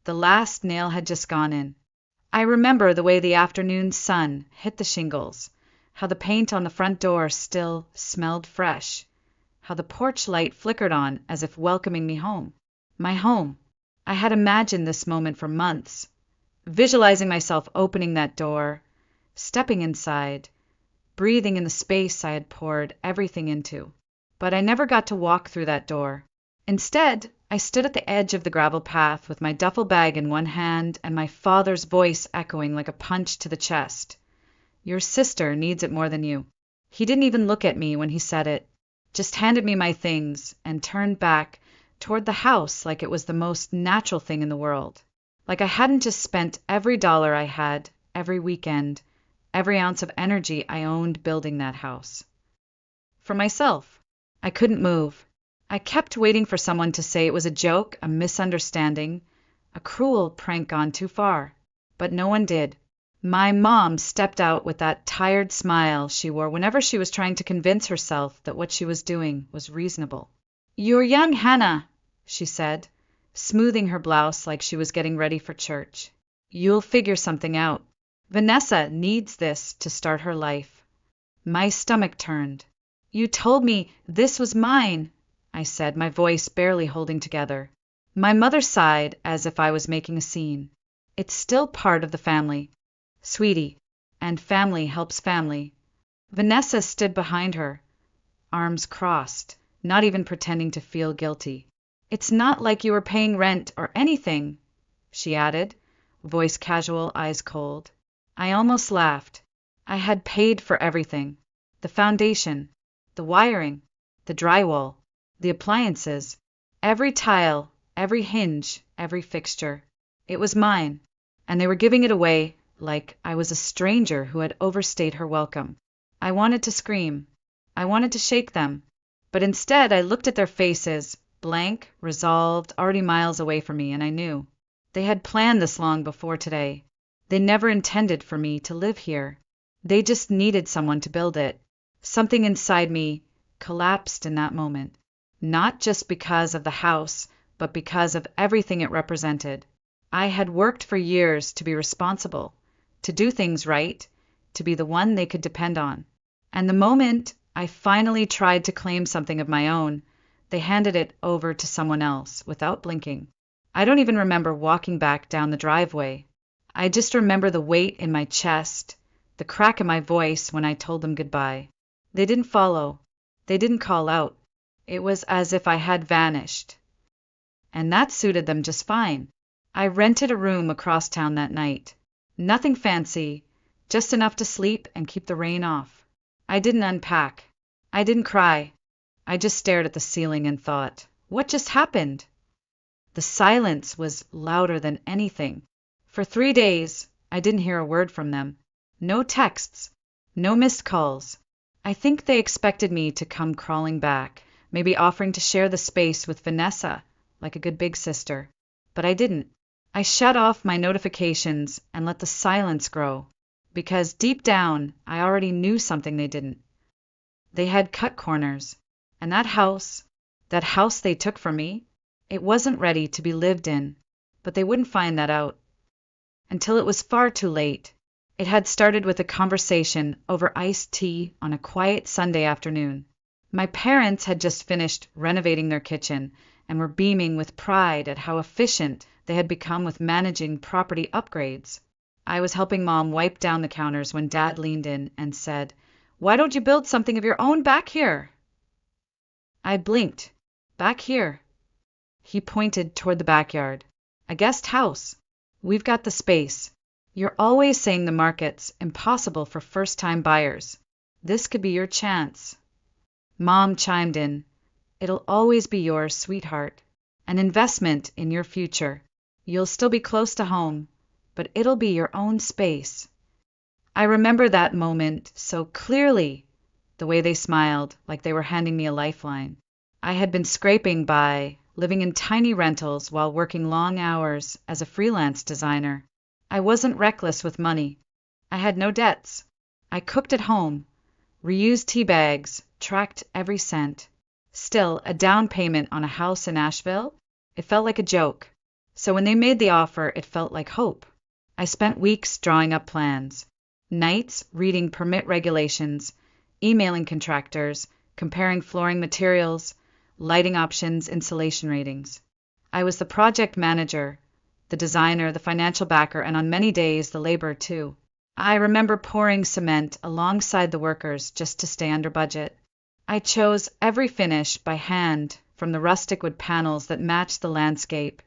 The last nail had just gone in. I remember the way the afternoon sun hit the shingles, how the paint on the front door still smelled fresh, how the porch light flickered on as if welcoming me home. My home. I had imagined this moment for months, visualizing myself opening that door, stepping inside, breathing in the space I had poured everything into. But I never got to walk through that door. Instead, I stood at the edge of the gravel path with my duffel bag in one hand and my father's voice echoing like a punch to the chest. Your sister needs it more than you. He didn't even look at me when he said it, just handed me my things and turned back toward the house like it was the most natural thing in the world. Like I hadn't just spent every dollar I had, every weekend, every ounce of energy I owned building that house. For myself, I couldn't move. I kept waiting for someone to say it was a joke, a misunderstanding, a cruel prank gone too far. But no one did. My mom stepped out with that tired smile she wore whenever she was trying to convince herself that what she was doing was reasonable. "You're young, Hannah," she said, smoothing her blouse like she was getting ready for church. "You'll figure something out. Vanessa needs this to start her life." My stomach turned. "You told me this was mine," I said, my voice barely holding together. My mother sighed as if I was making a scene. "It's still part of the family, sweetie, and family helps family." Vanessa stood behind her, arms crossed, not even pretending to feel guilty. "It's not like you were paying rent or anything," she added, voice casual, eyes cold. I almost laughed. I had paid for everything. The foundation, the wiring, the drywall, the appliances, every tile, every hinge, every fixture. It was mine, and they were giving it away like I was a stranger who had overstayed her welcome. I wanted to scream. I wanted to shake them. But instead I looked at their faces, blank, resolved, already miles away from me, and I knew. They had planned this long before today. They never intended for me to live here. They just needed someone to build it. Something inside me collapsed in that moment, not just because of the house, but because of everything it represented. I had worked for years to be responsible, to do things right, to be the one they could depend on. And the moment I finally tried to claim something of my own, they handed it over to someone else without blinking. I don't even remember walking back down the driveway. I just remember the weight in my chest, the crack in my voice when I told them goodbye. They didn't follow. They didn't call out. It was as if I had vanished. And that suited them just fine. I rented a room across town that night. Nothing fancy, just enough to sleep and keep the rain off. I didn't unpack. I didn't cry. I just stared at the ceiling and thought, what just happened? The silence was louder than anything. For 3 days, I didn't hear a word from them. No texts, no missed calls. I think they expected me to come crawling back, maybe offering to share the space with Vanessa, like a good big sister. But I didn't. I shut off my notifications and let the silence grow, because deep down, I already knew something they didn't. They had cut corners, and that house they took from me, it wasn't ready to be lived in, but they wouldn't find that out. Until it was far too late. It had started with a conversation over iced tea on a quiet Sunday afternoon. My parents had just finished renovating their kitchen and were beaming with pride at how efficient they had become with managing property upgrades. I was helping Mom wipe down the counters when Dad leaned in and said, "Why don't you build something of your own back here?" I blinked. Back here. He pointed toward the backyard. "A guest house. We've got the space. You're always saying the market's impossible for first-time buyers. This could be your chance." Mom chimed in. "It'll always be yours, sweetheart. An investment in your future. You'll still be close to home, but it'll be your own space." I remember that moment so clearly, the way they smiled, like they were handing me a lifeline. I had been scraping by, living in tiny rentals while working long hours as a freelance designer. I wasn't reckless with money. I had no debts. I cooked at home, reused tea bags, tracked every cent. Still, a down payment on a house in Asheville? It felt like a joke. So when they made the offer, it felt like hope. I spent weeks drawing up plans, nights reading permit regulations, emailing contractors, comparing flooring materials, lighting options, insulation ratings. I was the project manager, the designer, the financial backer, and on many days, the laborer too. I remember pouring cement alongside the workers just to stay under budget. I chose every finish by hand, from the rustic wood panels that matched the landscape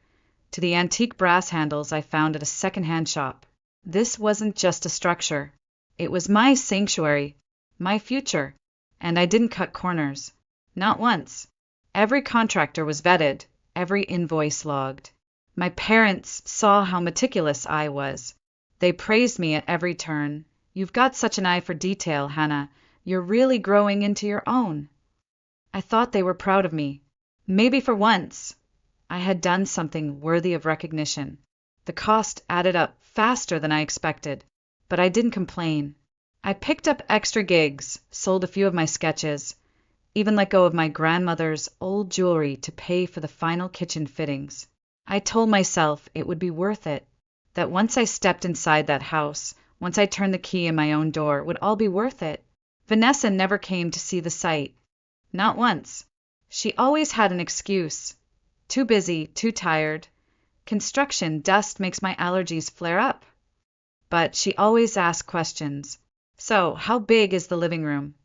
to the antique brass handles I found at a second-hand shop. This wasn't just a structure. It was my sanctuary, my future, and I didn't cut corners. Not once. Every contractor was vetted, every invoice logged. My parents saw how meticulous I was. They praised me at every turn. "You've got such an eye for detail, Hannah. You're really growing into your own." I thought they were proud of me. Maybe for once I had done something worthy of recognition. The cost added up faster than I expected, but I didn't complain. I picked up extra gigs, sold a few of my sketches, even let go of my grandmother's old jewelry to pay for the final kitchen fittings. I told myself it would be worth it, that once I stepped inside that house, once I turned the key in my own door, it would all be worth it. Vanessa never came to see the site. Not once. She always had an excuse. Too busy, too tired. Construction dust makes my allergies flare up. But she always asked questions. So, how big is the living room?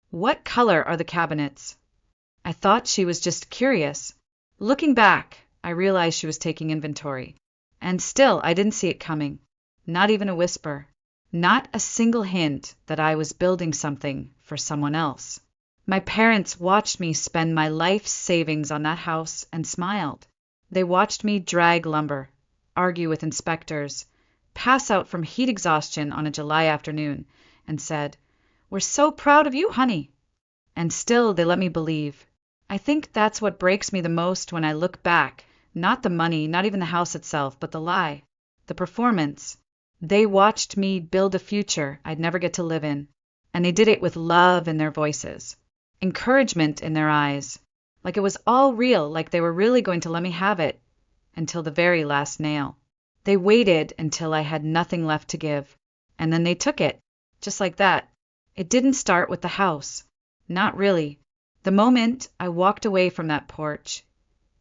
What color are the cabinets? I thought she was just curious. Looking back, I realized she was taking inventory. And still, I didn't see it coming. Not even a whisper. Not a single hint that I was building something for someone else. My parents watched me spend my life savings on that house and smiled. They watched me drag lumber, argue with inspectors, pass out from heat exhaustion on a July afternoon, and said, "We're so proud of you, honey." And still they let me believe. I think that's what breaks me the most when I look back. Not the money, not even the house itself, but the lie, the performance. They watched me build a future I'd never get to live in, and they did it with love in their voices, encouragement in their eyes, like it was all real, like they were really going to let me have it, until the very last nail. They waited until I had nothing left to give, and then they took it, just like that. It didn't start with the house. Not really. The moment I walked away from that porch,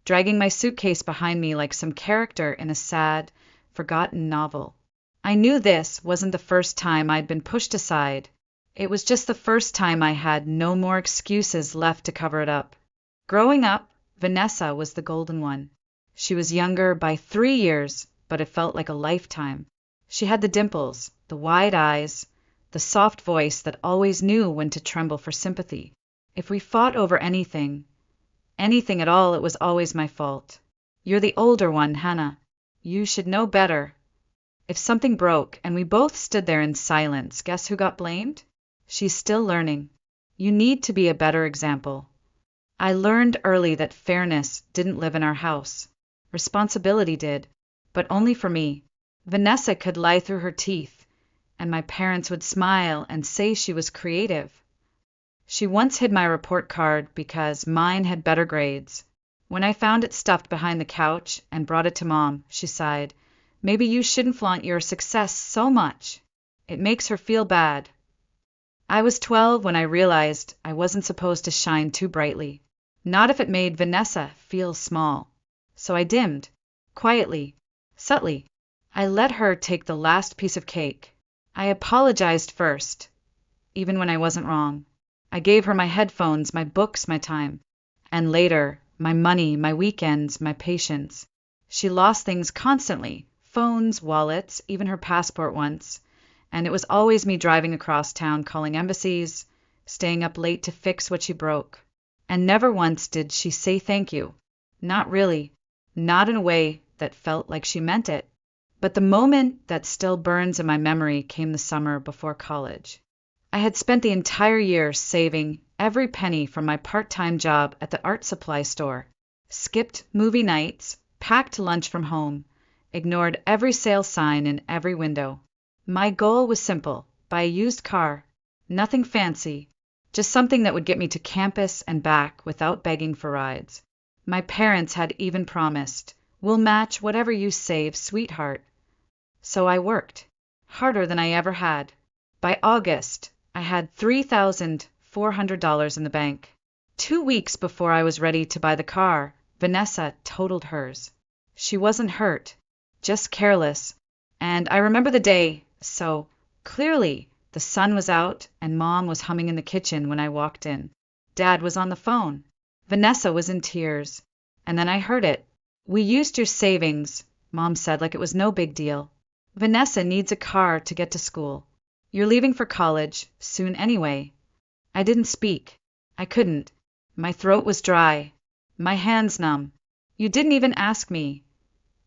dragging my suitcase behind me like some character in a sad, forgotten novel. I knew this wasn't the first time I'd been pushed aside. It was just the first time I had no more excuses left to cover it up. Growing up, Vanessa was the golden one. She was younger by 3 years, but it felt like a lifetime. She had the dimples, the wide eyes, the soft voice that always knew when to tremble for sympathy. If we fought over anything at all, it was always my fault. "You're the older one, Hannah. You should know better." If something broke and we both stood there in silence, guess who got blamed? "She's still learning. You need to be a better example." I learned early that fairness didn't live in our house. Responsibility did, but only for me. Vanessa could lie through her teeth, and my parents would smile and say she was creative. She once hid my report card because mine had better grades. When I found it stuffed behind the couch and brought it to Mom, she sighed, "Maybe you shouldn't flaunt your success so much. It makes her feel bad." I was 12 when I realized I wasn't supposed to shine too brightly. Not if it made Vanessa feel small. So I dimmed. Quietly. Subtly. I let her take the last piece of cake. I apologized first, even when I wasn't wrong. I gave her my headphones, my books, my time. And later, my money, my weekends, my patience. She lost things constantly. Phones, wallets, even her passport once. And it was always me driving across town, calling embassies, staying up late to fix what she broke. And never once did she say thank you. Not really. Not in a way that felt like she meant it. But the moment that still burns in my memory came the summer before college. I had spent the entire year saving every penny from my part-time job at the art supply store, skipped movie nights, packed lunch from home, ignored every sale sign in every window. My goal was simple: buy a used car. Nothing fancy, just something that would get me to campus and back without begging for rides. My parents had even promised, We'll match whatever you save, sweetheart. So I worked, harder than I ever had. By August, I had $3,400 in the bank. 2 weeks before I was ready to buy the car, Vanessa totaled hers. She wasn't hurt, just careless, and I remember the day so clearly. The sun was out, and Mom was humming in the kitchen when I walked in. Dad was on the phone. Vanessa was in tears. And then I heard it. "We used your savings," Mom said like it was no big deal. "Vanessa needs a car to get to school. You're leaving for college soon anyway." I didn't speak. I couldn't. My throat was dry. My hands numb. "You didn't even ask me."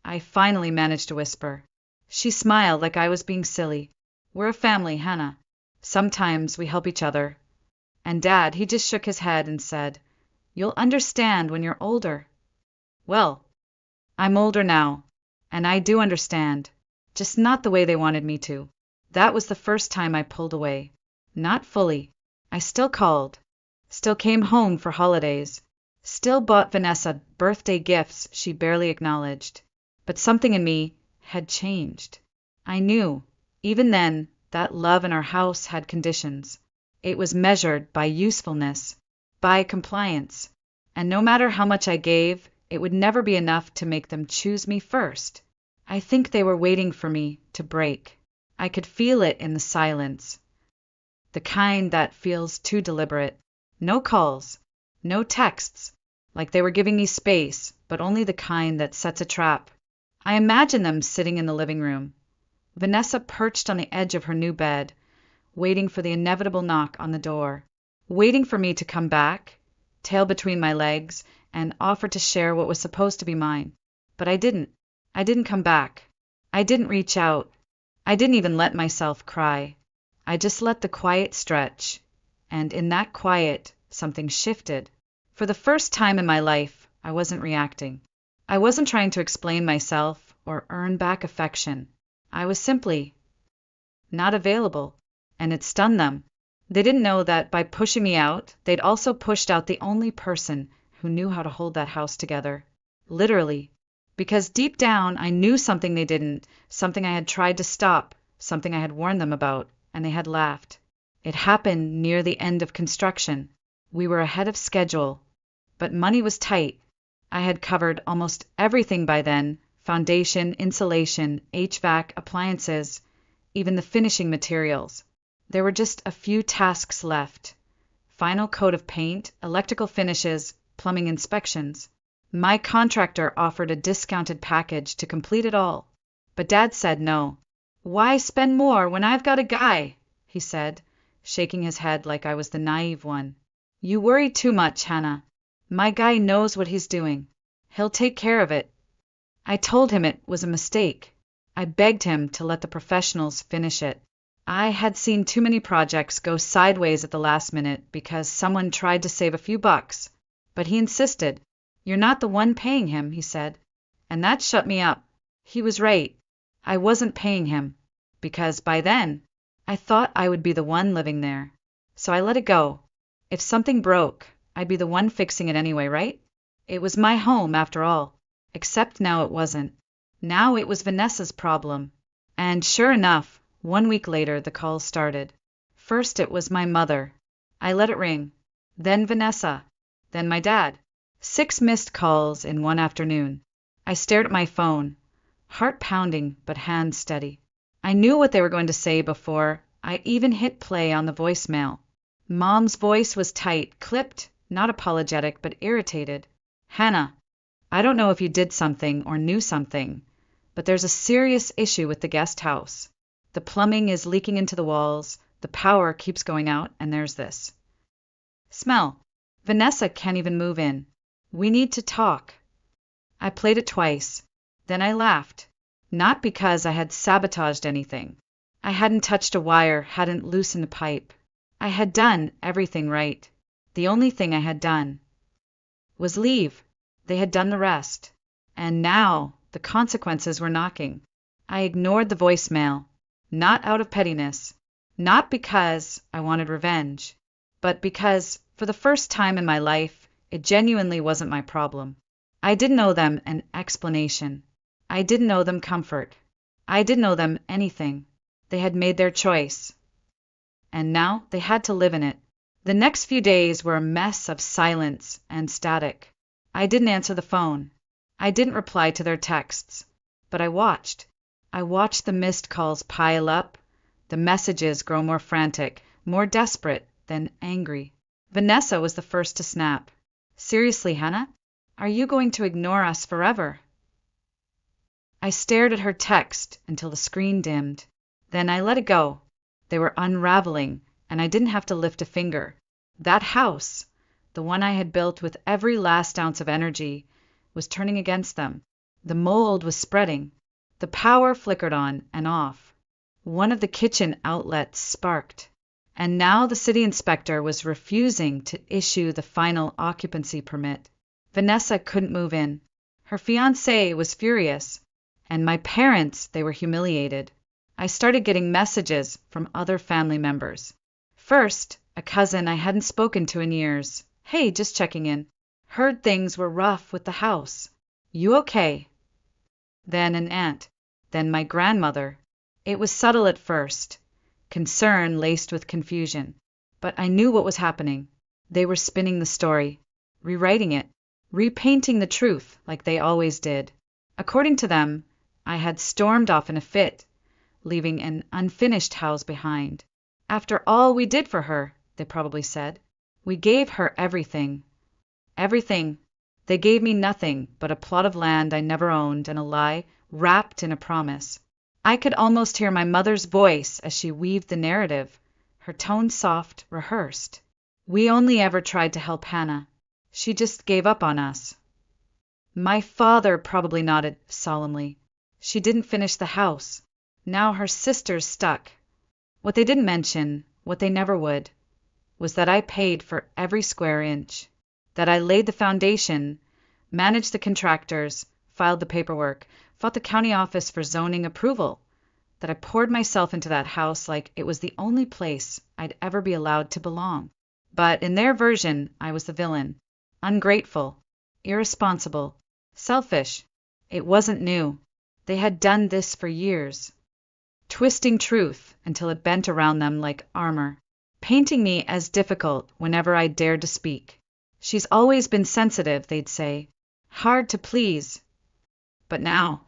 I finally managed to whisper. She smiled like I was being silly. "We're a family, Hannah. Sometimes we help each other." And Dad, he just shook his head and said, "You'll understand when you're older." Well, I'm older now, and I do understand, just not the way they wanted me to. That was the first time I pulled away. Not fully. I still called, still came home for holidays, still bought Vanessa birthday gifts she barely acknowledged. But something in me had changed. I knew, even then, that love in our house had conditions. It was measured by usefulness, by compliance, and no matter how much I gave, it would never be enough to make them choose me first. I think they were waiting for me to break. I could feel it in the silence. The kind that feels too deliberate. No calls, no texts, like they were giving me space, but only the kind that sets a trap. I imagine them sitting in the living room. Vanessa perched on the edge of her new bed, waiting for the inevitable knock on the door, waiting for me to come back, tail between my legs, and offer to share what was supposed to be mine. But I didn't. I didn't come back. I didn't reach out. I didn't even let myself cry. I just let the quiet stretch, and in that quiet, something shifted. For the first time in my life, I wasn't reacting. I wasn't trying to explain myself or earn back affection. I was simply not available, and it stunned them. They didn't know that by pushing me out, they'd also pushed out the only person who knew how to hold that house together. Literally. Because deep down, I knew something they didn't, something I had tried to stop, something I had warned them about, and they had laughed. It happened near the end of construction. We were ahead of schedule, but money was tight. I had covered almost everything by then: foundation, insulation, HVAC, appliances, even the finishing materials. There were just a few tasks left: final coat of paint, electrical finishes, plumbing inspections. My contractor offered a discounted package to complete it all. But Dad said no. "Why spend more when I've got a guy?" he said, shaking his head like I was the naive one. "You worry too much, Hannah. My guy knows what he's doing. He'll take care of it." I told him it was a mistake. I begged him to let the professionals finish it. I had seen too many projects go sideways at the last minute because someone tried to save a few bucks. But he insisted. "You're not the one paying him," he said. And that shut me up. He was right. I wasn't paying him, because by then, I thought I would be the one living there. So I let it go. If something broke, I'd be the one fixing it anyway, right? It was my home, after all. Except now it wasn't. Now it was Vanessa's problem. And sure enough, 1 week later the calls started. First it was my mother. I let it ring. Then Vanessa. Then my dad. 6 missed calls in one afternoon. I stared at my phone, heart pounding but hands steady. I knew what they were going to say before I even hit play on the voicemail. Mom's voice was tight, clipped, not apologetic but irritated. "Hannah, I don't know if you did something or knew something, but there's a serious issue with the guest house. The plumbing is leaking into the walls, the power keeps going out, and there's this smell. Vanessa can't even move in. We need to talk." I played it twice. Then I laughed. Not because I had sabotaged anything. I hadn't touched a wire, hadn't loosened a pipe. I had done everything right. The only thing I had done was leave. They had done the rest. And now the consequences were knocking. I ignored the voicemail, not out of pettiness, not because I wanted revenge, but because, for the first time in my life, it genuinely wasn't my problem. I didn't owe them an explanation. I didn't owe them comfort. I didn't owe them anything. They had made their choice. And now they had to live in it. The next few days were a mess of silence and static. I didn't answer the phone. I didn't reply to their texts. But I watched. I watched the missed calls pile up, the messages grow more frantic, more desperate, then angry. Vanessa was the first to snap. Seriously, Hannah? Are you going to ignore us forever? I stared at her text until the screen dimmed. Then I let it go. They were unraveling, and I didn't have to lift a finger. That house, the one I had built with every last ounce of energy, was turning against them. The mold was spreading. The power flickered on and off. One of the kitchen outlets sparked. And now the city inspector was refusing to issue the final occupancy permit. Vanessa couldn't move in. Her fiancé was furious. And my parents, they were humiliated. I started getting messages from other family members. First, a cousin I hadn't spoken to in years. Hey, just checking in. Heard things were rough with the house. You okay? Then an aunt. Then my grandmother. It was subtle at first. Concern laced with confusion. But I knew what was happening. They were spinning the story. Rewriting it. Repainting the truth like they always did. According to them, I had stormed off in a fit, leaving an unfinished house behind. After all we did for her, they probably said. We gave her everything. Everything. They gave me nothing but a plot of land I never owned and a lie wrapped in a promise. I could almost hear my mother's voice as she weaved the narrative, her tone soft, rehearsed. We only ever tried to help Hannah. She just gave up on us. My father probably nodded solemnly. She didn't finish the house. Now her sister's stuck. What they didn't mention, what they never would, was that I paid for every square inch, that I laid the foundation, managed the contractors, filed the paperwork, fought the county office for zoning approval, that I poured myself into that house like it was the only place I'd ever be allowed to belong. But in their version, I was the villain. Ungrateful, irresponsible, selfish. It wasn't new. They had done this for years. Twisting truth until it bent around them like armor. Painting me as difficult whenever I dared to speak. She's always been sensitive, they'd say. Hard to please. But now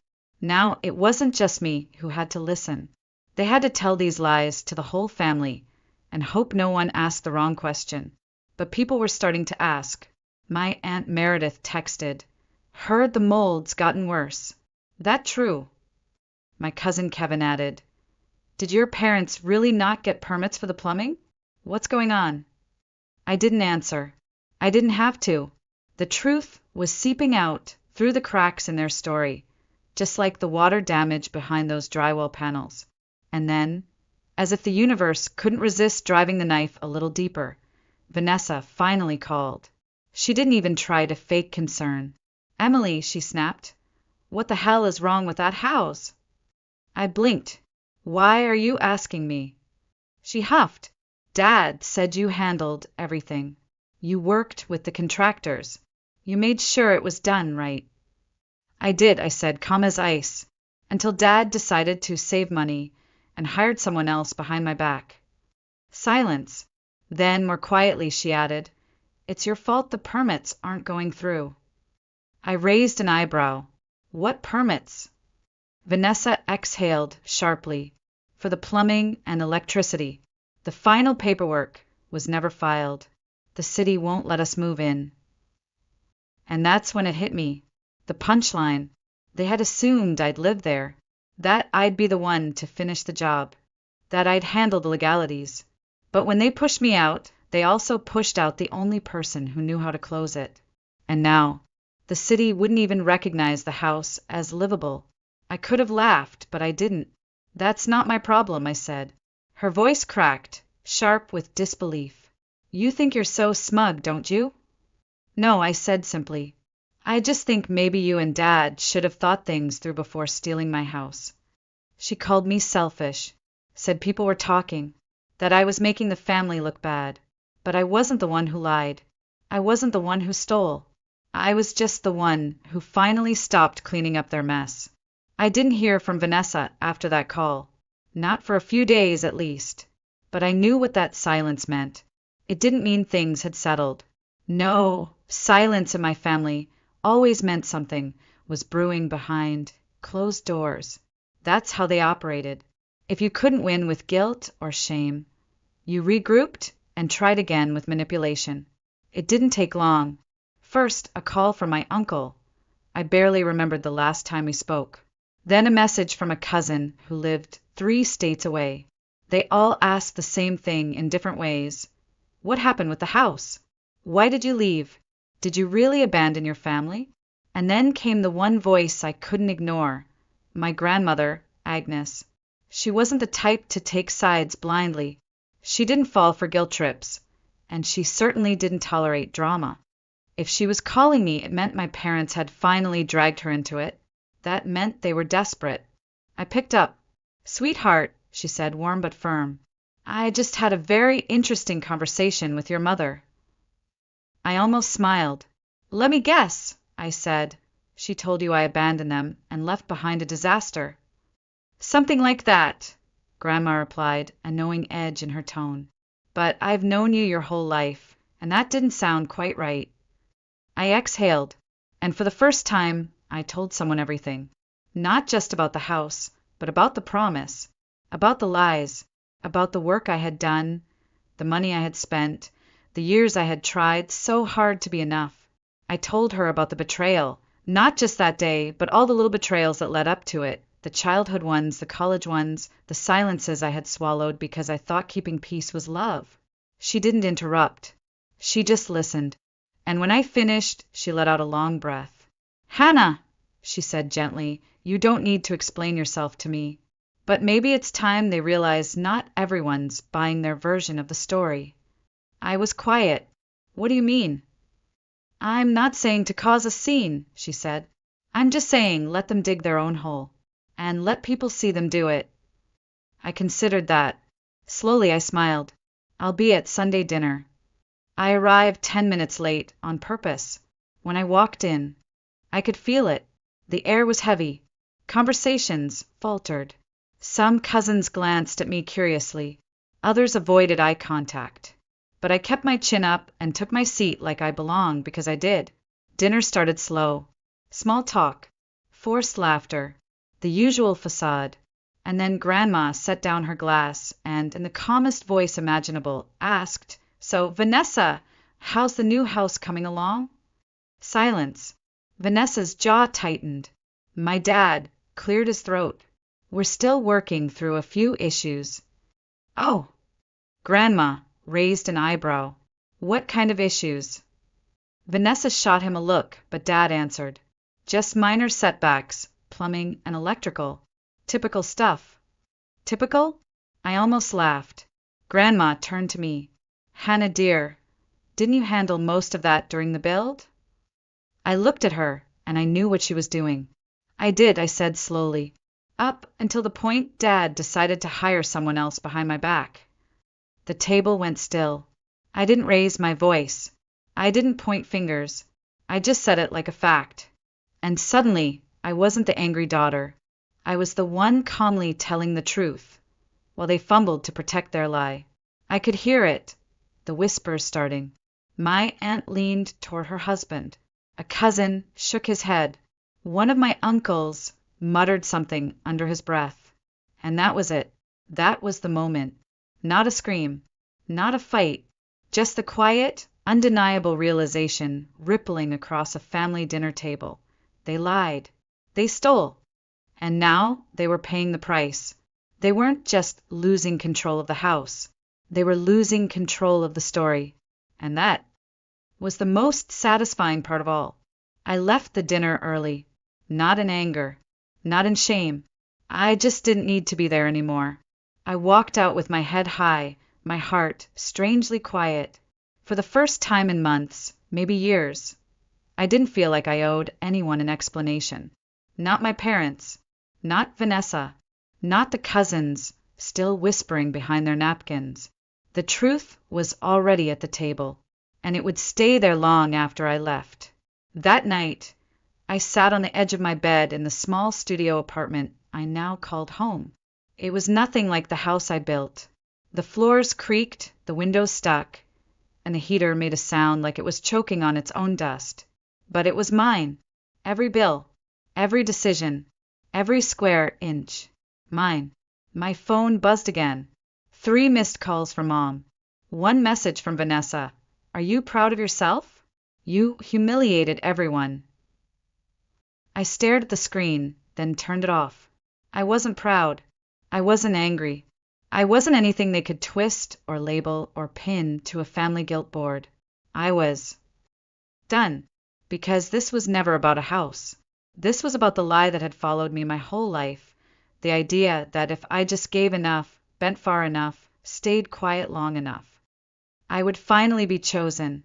it wasn't just me who had to listen. They had to tell these lies to the whole family and hope no one asked the wrong question. But people were starting to ask. My Aunt Meredith texted. Heard the mold's gotten worse. That true? My cousin Kevin added. Did your parents really not get permits for the plumbing? What's going on? I didn't answer. I didn't have to. The truth was seeping out through the cracks in their story, just like the water damage behind those drywall panels. And then, as if the universe couldn't resist driving the knife a little deeper, Vanessa finally called. She didn't even try to fake concern. Emily, she snapped. What the hell is wrong with that house? I blinked. Why are you asking me? She huffed. Dad said you handled everything. You worked with the contractors. You made sure it was done right. I did, I said, calm as ice, until Dad decided to save money and hired someone else behind my back. Silence. Then, more quietly, she added, It's your fault the permits aren't going through. I raised an eyebrow. What permits? Vanessa exhaled sharply. For the plumbing and electricity. The final paperwork was never filed. The city won't let us move in. And that's when it hit me. The punchline. They had assumed I'd live there. That I'd be the one to finish the job. That I'd handle the legalities. But when they pushed me out, they also pushed out the only person who knew how to close it. And now, the city wouldn't even recognize the house as livable. I could have laughed, but I didn't. That's not my problem, I said. Her voice cracked, sharp with disbelief. You think you're so smug, don't you? No, I said simply. I just think maybe you and Dad should have thought things through before stealing my house. She called me selfish, said people were talking, that I was making the family look bad. But I wasn't the one who lied. I wasn't the one who stole. I was just the one who finally stopped cleaning up their mess. I didn't hear from Vanessa after that call. Not for a few days, at least. But I knew what that silence meant. It didn't mean things had settled. No, silence in my family always meant something was brewing behind closed doors. That's how they operated. If you couldn't win with guilt or shame, you regrouped and tried again with manipulation. It didn't take long. First, a call from my uncle. I barely remembered the last time we spoke. Then a message from a cousin who lived 3 states away. They all asked the same thing in different ways. What happened with the house? Why did you leave? Did you really abandon your family? And then came the one voice I couldn't ignore. My grandmother, Agnes. She wasn't the type to take sides blindly. She didn't fall for guilt trips. And she certainly didn't tolerate drama. If she was calling me, it meant my parents had finally dragged her into it. That meant they were desperate. I picked up. "Sweetheart," she said, warm but firm. "I just had a very interesting conversation with your mother." I almost smiled. "Let me guess," I said. "She told you I abandoned them and left behind a disaster." "Something like that," Grandma replied, a knowing edge in her tone. "But I've known you your whole life, and that didn't sound quite right." I exhaled, and for the first time, I told someone everything. Not just about the house, but about the promise, about the lies, about the work I had done, the money I had spent, the years I had tried so hard to be enough. I told her about the betrayal, not just that day, but all the little betrayals that led up to it, the childhood ones, the college ones, the silences I had swallowed because I thought keeping peace was love. She didn't interrupt. She just listened. And when I finished, she let out a long breath. "Hannah," she said gently, "you don't need to explain yourself to me. But maybe it's time they realize not everyone's buying their version of the story." I was quiet. "What do you mean?" "I'm not saying to cause a scene," she said. "I'm just saying let them dig their own hole. And let people see them do it." I considered that. Slowly I smiled. "I'll be at Sunday dinner." I arrived 10 minutes late, on purpose. When I walked in, I could feel it. The air was heavy. Conversations faltered. Some cousins glanced at me curiously. Others avoided eye contact. But I kept my chin up and took my seat like I belonged because I did. Dinner started slow. Small talk. Forced laughter. The usual facade. And then Grandma set down her glass and, in the calmest voice imaginable, asked, "So, Vanessa, how's the new house coming along?" Silence. Vanessa's jaw tightened. My dad cleared his throat. "We're still working through a few issues." "Oh!" Grandma raised an eyebrow. "What kind of issues?" Vanessa shot him a look, but Dad answered. "Just minor setbacks, plumbing and electrical. Typical stuff." Typical? I almost laughed. Grandma turned to me. "Hannah dear, didn't you handle most of that during the build?" I looked at her, and I knew what she was doing. "I did," I said slowly. "Up until the point Dad decided to hire someone else behind my back." The table went still. I didn't raise my voice. I didn't point fingers. I just said it like a fact. And suddenly, I wasn't the angry daughter. I was the one calmly telling the truth, while they fumbled to protect their lie. I could hear it, the whispers starting. My aunt leaned toward her husband. A cousin shook his head. One of my uncles muttered something under his breath. And that was it. That was the moment. Not a scream, not a fight, just the quiet, undeniable realization rippling across a family dinner table. They lied. They stole. And now they were paying the price. They weren't just losing control of the house. They were losing control of the story. And that was the most satisfying part of all. I left the dinner early. Not in anger. Not in shame. I just didn't need to be there anymore. I walked out with my head high, my heart strangely quiet. For the first time in months, maybe years, I didn't feel like I owed anyone an explanation. Not my parents. Not Vanessa. Not the cousins, still whispering behind their napkins. The truth was already at the table, and it would stay there long after I left. That night, I sat on the edge of my bed in the small studio apartment I now called home. It was nothing like the house I built. The floors creaked, the windows stuck, and the heater made a sound like it was choking on its own dust. But it was mine. Every bill, every decision, every square inch. Mine. My phone buzzed again. 3 missed calls from Mom. 1 message from Vanessa. Are you proud of yourself? You humiliated everyone. I stared at the screen, then turned it off. I wasn't proud. I wasn't angry. I wasn't anything they could twist or label or pin to a family guilt board. I was done. Because this was never about a house. This was about the lie that had followed me my whole life. The idea that if I just gave enough, bent far enough, stayed quiet long enough, I would finally be chosen.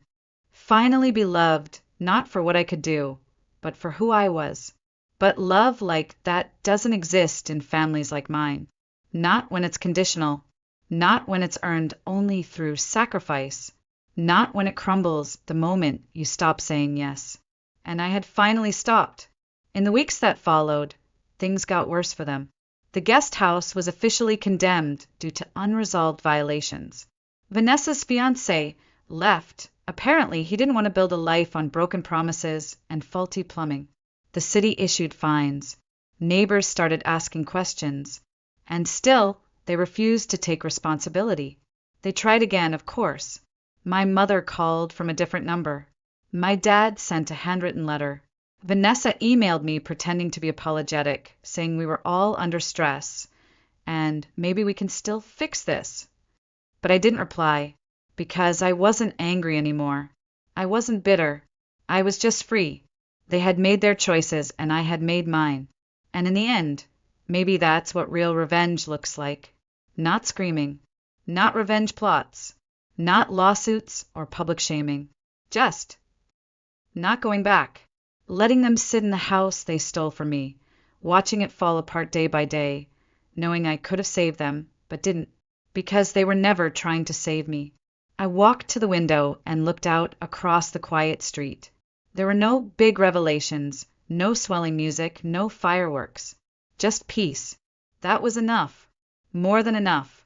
Finally be loved, not for what I could do, but for who I was. But love like that doesn't exist in families like mine. Not when it's conditional. Not when it's earned only through sacrifice. Not when it crumbles the moment you stop saying yes. And I had finally stopped. In the weeks that followed, things got worse for them. The guest house was officially condemned due to unresolved violations. Vanessa's fiancé left. Apparently, he didn't want to build a life on broken promises and faulty plumbing. The city issued fines. Neighbors started asking questions. And still, they refused to take responsibility. They tried again, of course. My mother called from a different number. My dad sent a handwritten letter. Vanessa emailed me pretending to be apologetic, saying we were all under stress, and maybe we can still fix this. But I didn't reply, because I wasn't angry anymore. I wasn't bitter. I was just free. They had made their choices, and I had made mine. And in the end, maybe that's what real revenge looks like. Not screaming. Not revenge plots. Not lawsuits or public shaming. Just not going back. Letting them sit in the house they stole from me, watching it fall apart day by day, knowing I could have saved them, but didn't, because they were never trying to save me. I walked to the window and looked out across the quiet street. There were no big revelations, no swelling music, no fireworks. Just peace. That was enough. More than enough.